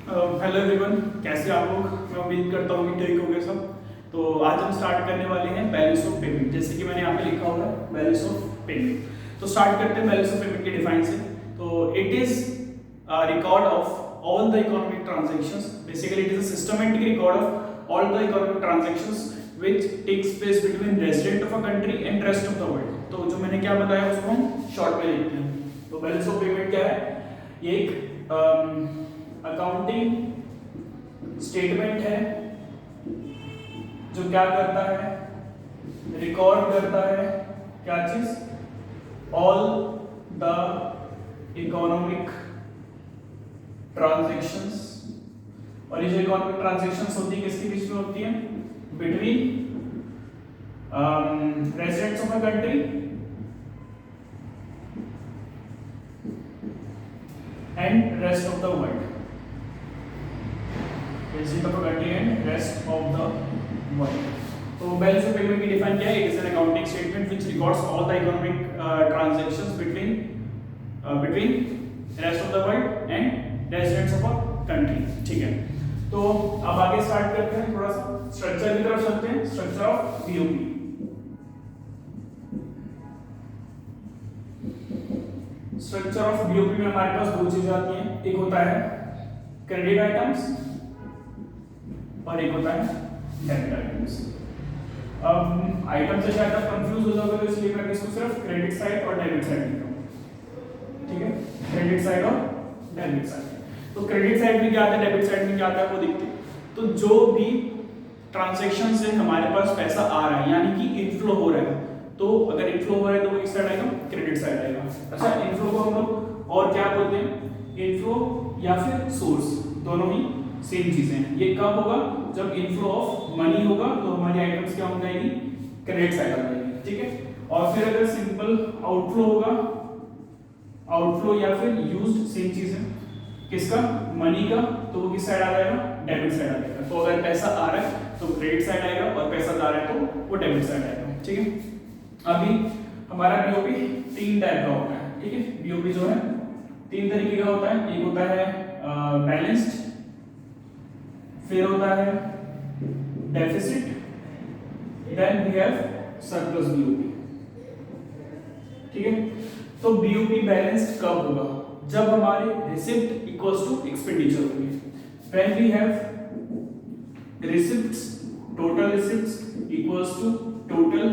Hello everyone, कैसे आप लोग। मैं उम्मीद करता हूँ कि ठीक हो गए सब। तो आज हम स्टार्ट करने वाले हैं बैलेंस ऑफ पेमेंट। जैसे कि मैंने यहाँ पे लिखा हुआ है बैलेंस ऑफ पेमेंट। तो स्टार्ट करते हैं बैलेंस ऑफ पेमेंट के डिफाइन से। तो it is record of all the economic transactions. Basically it is a systematic record of all the economic transactions which takes place between resident of a country and rest of the world। तो जो मैंने क्या बताया उसको हम short में लिखते हैं। तो बैलेंस ऑफ पेमेंट क्या है? ये एक अकाउंटिंग स्टेटमेंट है जो क्या करता है, रिकॉर्ड करता है क्या चीज, ऑल द इकोनॉमिक ट्रांजैक्शंस। और ये जो इकोनॉमिक ट्रांजैक्शंस होती है किसके बीच में होती है? Between residents of a country and rest of the world. Resident of a country and rest of the world. तो बैलेंस ऑफ पेमेंट की डिफाइन क्या है? It is an accounting statement which records all the economic transactions between rest of the world and residents of a country. ठीक है, तो अब आगे start करते हैं, थोड़ा सा स्ट्रक्चर की तरफ चलते हैं। Structure of BOP. Structure of BOP में हमारे पास दो चीजें आती हैं, एक होता है क्रेडिट आइटम्स और एक होता है डेबिट आइटम्स। अब आइटम से शायद आप कंफ्यूज हो जाओगे, तो इसलिए मैं इसको सिर्फ क्रेडिट साइड और डेबिट साइड लिखता हूं। ठीक है, क्रेडिट साइड और डेबिट साइड। तो क्रेडिट साइड में क्या आता है, डेबिट साइड में क्या आता है वो देखते हैं। तो जो भी ट्रांजैक्शन से हमारे पास पैसा आ रहा है, यानी कि इनफ्लो हो रहा है, तो अगर इनफ्लो हो रहा है तो वो किस साइड आएगा? क्रेडिट साइड आएगा। अच्छा, इनफ्लो को हम लोग और क्या बोलते हैं? इनफ्लो या फिर सोर्स, दोनों ही सेम चीजें हैं। ये कब होगा? जब इनफ्लो ऑफ मनी होगा तो हमारी आइटम्स क्या हो जाएगी? क्रेडिट साइड आ जाएगी। ठीक है, और फिर अगर सिंपल आउटफ्लो होगा, आउटफ्लो या फिर यूज्ड सेम चीज है, किसका? मनी का, तो वो किस साइड आ जाएगा? डेबिट साइड आ जाएगा। तो अगर पैसा आ रहा है तो क्रेडिट साइड आएगा और पैसा जा रहा है तो वो डेबिट साइड आएगा। ठीक है, अभी हमारा बीओपी तीन टाइप का होता है। ठीक है, बीओपी जो है तीन तरीके का होता है। एक होता है बैलेंस्ड, फिर होता है deficit, then we have surplus BOP. ठीक है, तो बीओपी बैलेंस्ड कब होगा? जब हमारे रिसिप्ट इक्वल्स टू एक्सपेंडिचर होगी। When we have receipts, total receipts equals to total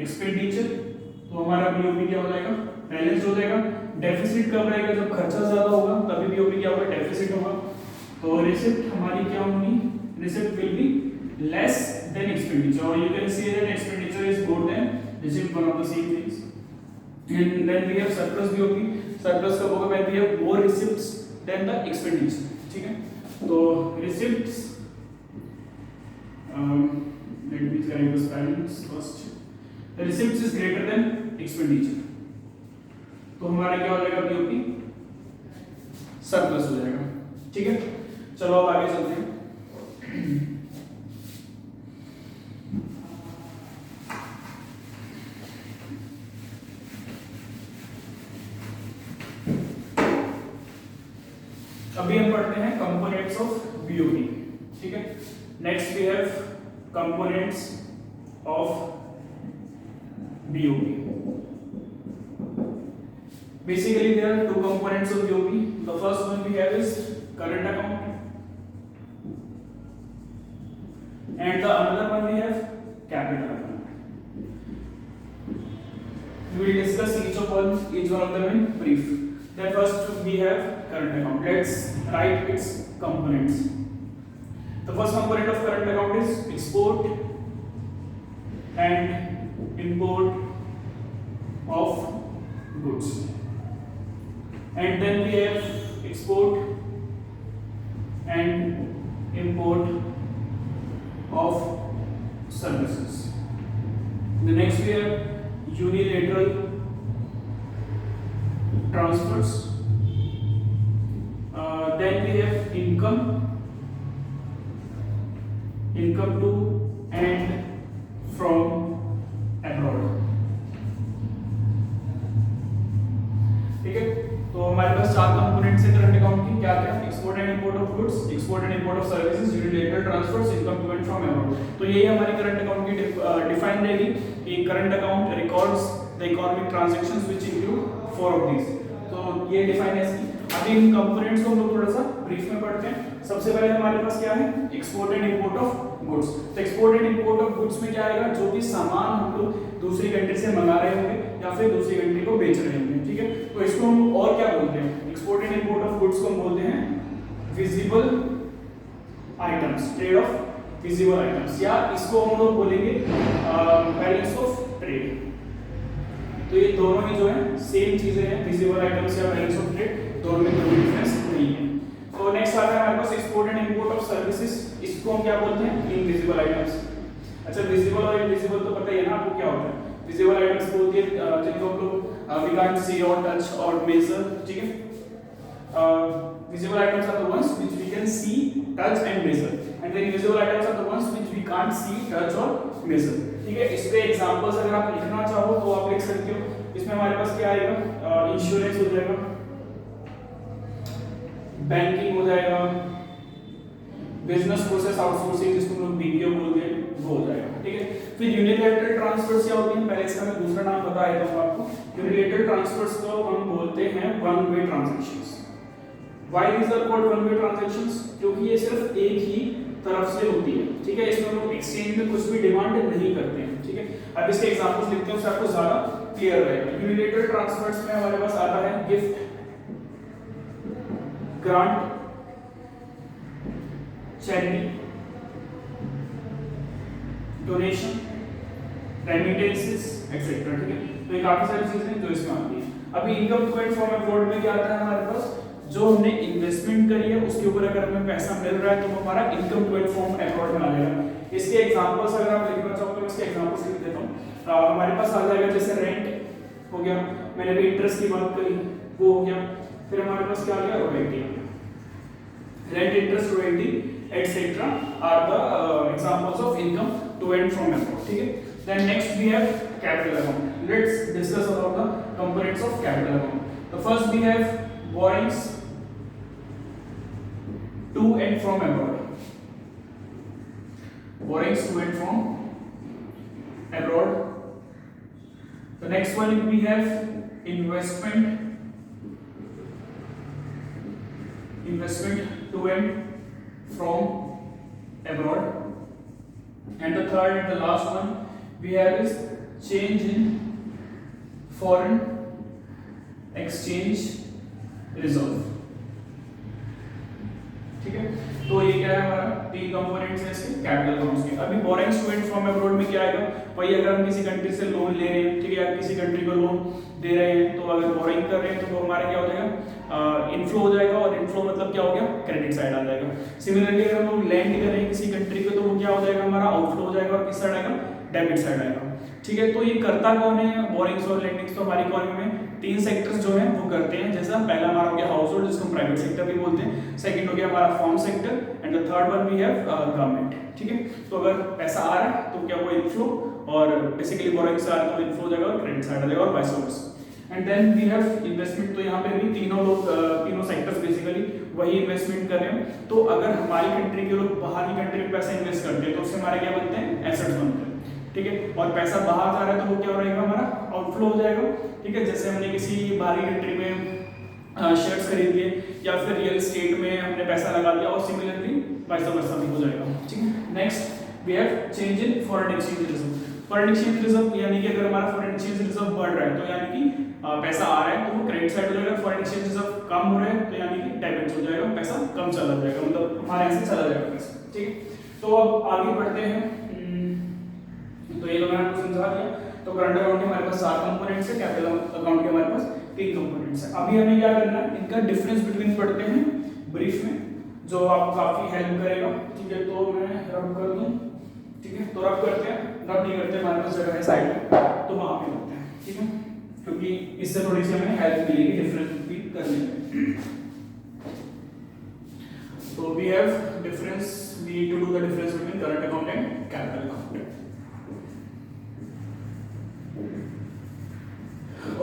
expenditure, तो हमारा बीओपी क्या हो जाएगा? बैलेंस्ड हो जाएगा। डेफिसिट कब रहेगा? जब खर्चा ज्यादा होगा, तभी बीओपी क्या होगा? डेफिसिट होगा। तो रिसिप्ट हमारी क्या होगी? Receipt will be less than expenditure, और you can see that expenditure is more than receipt, one of the same things. And then we have surplus BOP. Surplus कब होगा? When we have more receipts than the expenditure. ठीक है, तो receipts, let me correct the spellings first. The receipts is greater than expenditure, तो हमारा क्या हो जाएगा? बीओपी सरप्लस हो जाएगा। ठीक है, चलो अब आगे चलते हैं। अभी हम पढ़ते हैं कंपोनेंट्स ऑफ बीओपी। ठीक है, next we have components of BOP. Basically, there are two components of BOP. The first one we have is current account, and the another one we have capital account. We will discuss each one of them in brief. Then first we have current account. Let's write its components. The first component of current account is export and import of goods, and then we have export and import of services. The next we have unilateral transfers, then we have income to and from abroad. ठीक है, तो हमारे पास चार components है current account की। क्या क्या, export and import of goods, export and import of services, unilateral transfers, income to and from abroad. तो यही हमारी करंट अकाउंट की डिफाइन रहेगी कि current account records the economic transactions which include four of these. तो ये define है इसकी। अभी इन कंपोनेंट्स को हम लोग थोड़ा सा ब्रीफ में पढ़ते हैं। सबसे पहले हमारे पास क्या है, export and import of goods. तो export and import of goods में क्या आएगा, जो भी सामान हम लोग दूसरी कंट्री से मंगा रहे होंगे या फिर दूसरी कंट्री को बेच रहे होंगे, ठीक है। तो इसको हम और क्या बोलते हैं, export and import of goods को हम बोलते हैं visible items, trade off visible items, या इसको हम लोग बोलेंगे बैलेंस ऑफ ट्रेड। तो ये दोनों ही जो है सेम चीजें हैं, विजिबल आइटम्स या बैलेंस ऑफ ट्रेड, दोनों में कोई डिफरेंस नहीं है। तो नेक्स्ट आता है हमारे पास export and import of services. इसको हम क्या बोलते हैं, इनविजिबल आइटम्स। अच्छा, विजिबल और इनविजिबल तो पता ही है ना आपको क्या होता है। विजिबल आइटम्स बोलते हैं जिनको हम लोग वी कांट सी और टच और मेजर, ठीक है। Visible items are the ones which we can see, touch and measure, and the invisible items are the ones which we can't see, touch और मेजर, ठीक है। इसके एग्जांपल्स अगर आप लिखना चाहो तो आप लिख सकते हो। इसमें हमारे पास क्या आएगा, इंश्योरेंस हो जाएगा, बैंकिंग हो जाएगा, बिजनेस प्रोसेस आउटसोर्सिंग जिसको हम लोग बीपीओ बोलते हैं, वो हो जाएगा, ठीक है। फिर यूनिलैटरल ट्रांसफर्स क्या होती हैं, पहले इसका मैं दूसरा नाम बता देता हूं आपको। यूनिलैटरल ट्रांसफर्स को हम बोलते हैं one way transactions. Why these are called one way transactions, क्योंकि ये सिर्फ एक ही तरफ से होती है, ठीक है। इसमें हम लोग एक्सचेंज में कुछ भी डिमांड नहीं करते हैं, ठीक है। अब इसके एग्जांपल्स लिखते हैं, उससे आपको ज्यादा क्लियर रहेगा। यूनिलैटरल ट्रांसफर्स में हमारे पास आता है gift, grant, charity, donation, remittances etcetera, ठीक है। तो ये काफी सारी चीजें हैं जो इसमें आती हैं। अभी income to and from abroad में क्या आता है हमारे पास, जो हमने इन्वेस्टमेंट करी है उसके ऊपर अगर हमें पैसा मिल रहा है तो वो हमारा income to and from abroad में आ जाएगा। इसके एग्जांपल्स अगर आप लिखना चाहो तो इसके एग्जांपल्स लिख देता हूं। हमारे पास आ जाएगा जैसे रेंट हो गया, मैंने अभी इंटरेस्ट की बात करी, वो हो गया। फिर हमारे पास क्या आ गया, royalty. Rent, interest, royalty etc are the examples of income to and from abroad, ठीक है। Then next we have capital account. Let's discuss about the components of capital account. The first we have borrowings to and from abroad. Borrowings to and from abroad. The next one we have investment to and from abroad, and the third and the last one we have is change in foreign exchange reserve, ठीक है। तो ये क्या है हमारा, तीन components हैं इसके कैपिटल अकाउंट्स के। अभी borrowings to and from abroad में क्या आएगा, भाई अगर हम किसी कंट्री से लोन ले रहे हैं, ठीक है, या किसी कंट्री को लोन दे रहे हैं, तो अगर बोरिंग कर रहे हैं तो वो हमारा क्या हो जाएगा, इनफ्लो हो जाएगा, और इनफ्लो मतलब क्या हो गया, क्रेडिट साइड आ जाएगा। सिमिलरली अगर हम लोग लैंड कर रहे हैं किसी कंट्री को तो वो क्या हो जाएगा, हमारा आउटफ्लो हो जाएगा, और किस साइड आएगा, डेबिट साइड आएगा, ठीक है। तो ये करता कौन है, बोरिंग्स और लेंडिंग्स तो हमारी इकोनॉमी में तीन सेक्टर्स जो हैं वो करते हैं। जैसा पहला हमारा हो गया हाउस होल्ड, जिसको हम प्राइवेट सेक्टर भी बोलते हैं, सेकंड हो गया हमारा firm sector, and the third one we have government, ठीक है। तो अगर पैसा आ रहा है तो क्या वो इनफ्लो, और बेसिकली बोरिंग्स आ रहा है तो इनफ्लो हो जाएगा और क्रेडिट साइड आ जाएगा, और vice versa. And then we have investment. तो यहाँ पे भी तीनों सेक्टर्स बेसिकली वही इन्वेस्टमेंट कर रहे हैं। तो अगर हमारी कंट्री के लोग बाहर की कंट्री में पैसा इन्वेस्ट करते हैं तो उससे हमारे क्या बनते हैं, एसेट्स बनते हैं, ठीक है। और पैसा बाहर जा रहा है तो वो क्या रहेगा, हमारा आउटफ्लो हो जाएगा, ठीक है। जैसे हमने किसी बाहरी कंट्री में शेयर्स खरीद लिए या फिर रियल एस्टेट में हमने पैसा लगा दिया, और सिमिलरली वाइस वर्सा भी हो जाएगा, ठीक है। Next we have change in foreign exchange reserve. Foreign exchange reserve यानी कि अगर हमारा फॉरेन एक्सचेंज रिजर्व बढ़ रहा है तो यानी कि पैसा आ रहा है तो वो क्रेडिट साइड हो जाएगा। फॉरेन एक्सचेंज रिजर्व कम हो रहा है तो यानी कि डेबिट हो जाएगा, पैसा कम चला जाएगा, मतलब हमारे यहाँ से चला जाएगा पैसा, ठीक है। तो अब आगे बढ़ते हैं। तो ये तो मैंने आपको समझा दिया। तो करंट अकाउंट के हमारे पास 4 कंपोनेंट्स है, कैपिटल अकाउंट के हमारे पास 3 कंपोनेंट्स है। अभी हमें क्या करना है, इनका डिफरेंस बिटवीन पढ़ते हैं ब्रीफ में, जो आपको काफी हेल्प करेगा, ठीक है। तो मैं रब कर दूं, ठीक है। तो रब करते हैं, रब नहीं करते, हमारे पास जगह है साइड में, तो वहां पे करते हैं, ठीक है, क्योंकि इससे थोड़ी सी हमें हेल्प मिलेगी डिफरेंस बिटवीन करने में। तो we have difference, we need to do the difference between current account and capital account.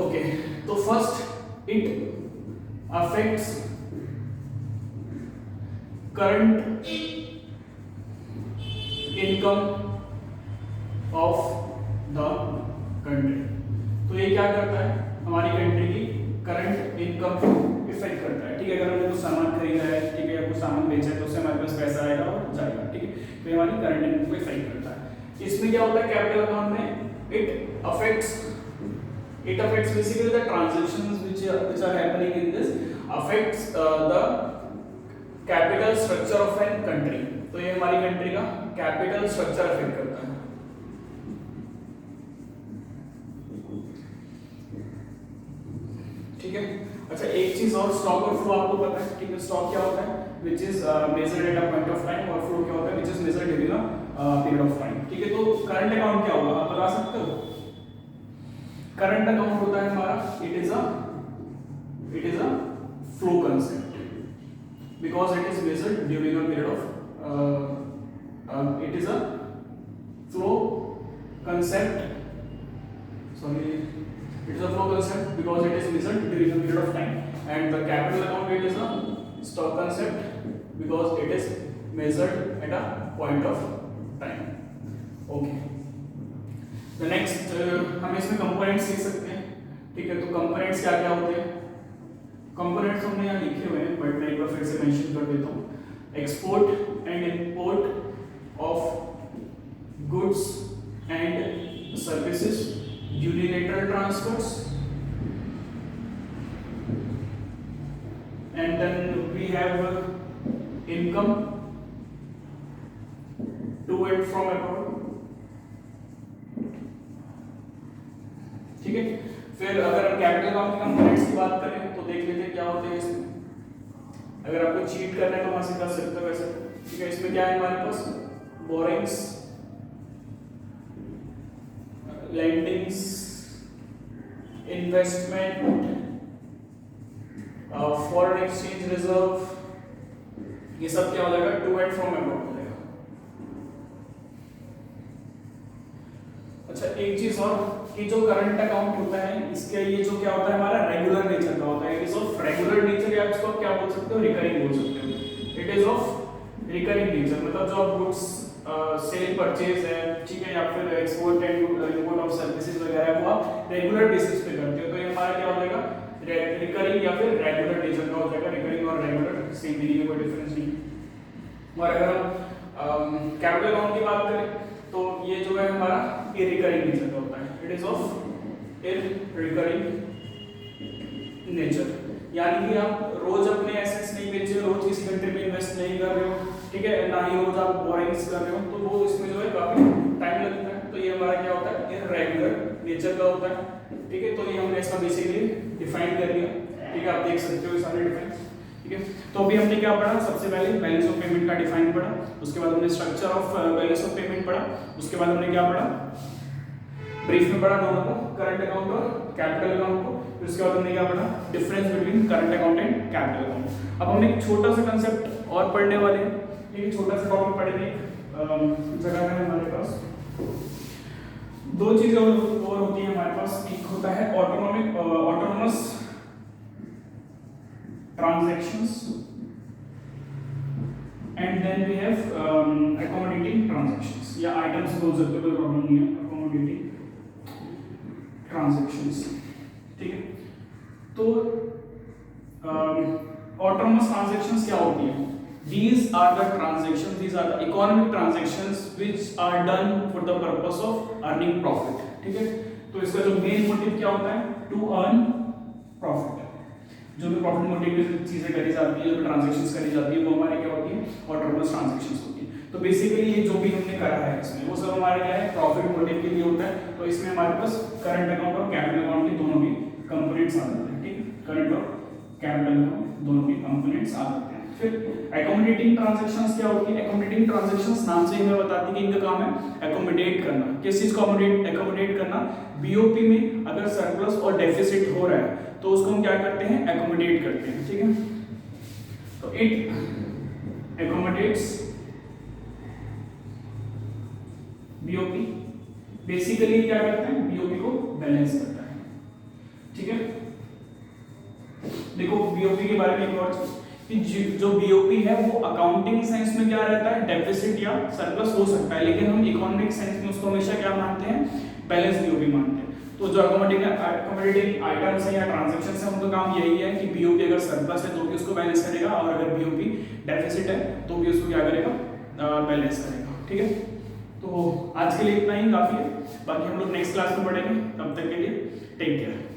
Okay, तो first it affects current income of the country. तो ये क्या करता है, हमारी कंट्री की करंट इनकम को इफेक्ट करता है। ठीक है, अगर हमने कुछ सामान खरीदा है, ठीक है, या कुछ सामान बेचा है तो उससे हमारे पास पैसा आएगा और जाएगा। ठीक है, तो ये हमारी करंट इनकम को इफेक्ट करता है। इसमें क्या होता है कैपिटल अकाउंट में, it affects basically the transactions which are happening in this affects the capital structure of an country। तो ये हमारी कंट्री का कैपिटल स्ट्रक्चर अफेक्ट करता है। ठीक है, अच्छा एक चीज और, स्टॉक और फ्लो आपको पता है। ठीक है, स्टॉक क्या होता है, which is measured at a point of time, और फ्लो क्या होता है, which is measured during a period of time. ठीक है, तो करंट अकाउंट क्या होगा आप बता सकते हो? करंट अकाउंट होता है हमारा, it is a flow concept because it is measured during a period of it is a flow concept, sorry, it is a flow concept because it is measured during a period of time, and the capital account it is a stock concept because it is measured at a point of time। okay, the next हम इसमें components सीख सकते हैं। ठीक है, तो components क्या क्या होते हैं? कंपोनेंट्स हमने यहाँ लिखे हुए हैं बट मैं एक बार फिर से मेंशन कर देता हूँ। Export and import of goods and services, unilateral transfers, and then we have income to and from abroad। ठीक है, फिर अगर हम कैपिटल अकाउंट के कंपोनेंट्स की बात करें तो देख लेते हैं क्या होते हैं इसमें। अगर आपको चीट करना है तो वहां से कर सकते हो वैसे। ठीक है, इसमें क्या है हमारे पास, borrowings, lendings, investment, foreign exchange reserve, ये सब क्या हो जाएगा, टू एंड फ्रॉम अब्रॉड हो जाएगा। अच्छा एक चीज और कि जो करंट अकाउंट होता है इसके ये जो क्या होता है हमारा रेगुलर नेचर का होता है। It is of regular nature, या इसको आप क्या बोल सकते हो, रिकरिंग बोल सकते हो। It is of recurring nature, मतलब जो आप गुड्स सेल परचेज है, ठीक है, या फिर export and import of services वगैरह वो आप रेगुलर बेसिस पे करते हो। तो ये हमारा क्या हो जाएगा, रिकरिंग या फिर रेगुलर नेचर का हो जाएगा। रिकरिंग और रेगुलर सेम मीनिंग में कोई डिफरेंस नहीं है। और अगर हम कैपिटल अकाउंट की बात करें तो ये जो है हमारा इररिकरिंग नेचर का होता है। इट इज ऑफ इररिकरिंग नेचर, यानी कि आप रोज अपने एसेट्स नहीं बेच रहे हो, रोज किसी कंट्री में इन्वेस्ट नहीं कर रहे हो, ठीक है, ना ही रोज आप बोरिंग्स कर रहे हो, तो वो इसमें जो है काफी टाइम लगता है। तो ये हमारा क्या होता है, इररेगुलर नेचर का होता है। ठीक है, तो ये हमने इसका बेसिकली डिफाइन कर लिया। ठीक है, आप देख सकते हो सारे डिफरेंस। ठीक है, तो अभी हमने क्या पढ़ा, सबसे पहले बैलेंस ऑफ पेमेंट का डिफाइन पढ़ा, उसके बाद हमने structure of balance of payment पढ़ा, उसके बाद हमने क्या पढ़ा, ब्रीफ में पढ़ा दोनों को, करंट अकाउंट और कैपिटल अकाउंट को। फिर उसके बाद हमने क्या पढ़ा, difference between current account and capital account. अब हमने एक छोटा सा कंसेप्ट और पढ़ने वाले हैं। एक छोटा सा टॉपिक पढ़ेंगे, जगह है हमारे पास दो चीजें और होती है हमारे पास। एक होता है autonomous transactions and then we have accommodating transactions, या आइटम्स बोल सकते हो, कोई प्रॉब्लम नहीं है, अकोमोडेटिंग ट्रांजैक्शंस। ठीक है, तो ऑटोनोमस ट्रांजैक्शंस क्या होती है? These are the transactions, these are the economic transactions which are done for the purpose of earning profit। ठीक है, तो इसका जो मेन मोटिव क्या होता है, टू अर्न प्रॉफिट। जो भी प्रॉफिट मोटिव की चीजें करी जाती है, जो ट्रांजैक्शंस करी जाती है, वो हमारी क्या होती है, ऑटोनोमस ट्रांजैक्शंस होती है। तो बेसिकली ये जो भी हमने करा है इसमें वो सब हमारे क्या है, प्रॉफिट मोटिव के लिए होता है। तो इसमें हमारे पास करंट अकाउंट और कैपिटल अकाउंट के दोनों भी कंपोनेंट्स आ जाते हैं। ठीक है, करंट और कैपिटल अकाउंट दोनों भी कंपोनेंट्स आ जाते हैं। फिर एकोमोडेटिंग ट्रांजैक्शंस क्या होती है? एकोमोडेटिंग ट्रांजैक्शंस नाम से ही हमें बताती है कि इनका काम है एकोमोडेट करना। किस चीज को एकोमोडेट करना? बीओपी में अगर सरप्लस और डेफिसिट हो रहा है तो उसको हम क्या करते हैं, एकोमोडेट करते हैं। ठीक है, तो इट एकोमोडेट्स बीओपी, बेसिकली क्या करते हैं, बीओपी को बैलेंस करता है। ठीक है, देखो बीओपी के बारे में एक और चीज कि जो बीओपी है वो अकाउंटिंग सेंस में क्या रहता है, डेफिसिट या सरप्लस हो सकता है, लेकिन हम इकोनॉमिक सेंस में उसको हमेशा क्या मानते हैं, बैलेंस बीओपी मानते हैं। तो जो अकोमोडेटिंग आइटम्स है या ट्रांजैक्शंस है उनका काम यही है कि बीओपी अगर सरप्लस है तो भी उसको बैलेंस करेगा, और अगर बीओपी डेफिसिट है तो भी उसको क्या करेगा, बैलेंस करेगा। ठीक है, तो आज के लिए इतना ही काफी है, बाकी हम लोग नेक्स्ट क्लास में पढ़ेंगे। तब तक के लिए टेक केयर।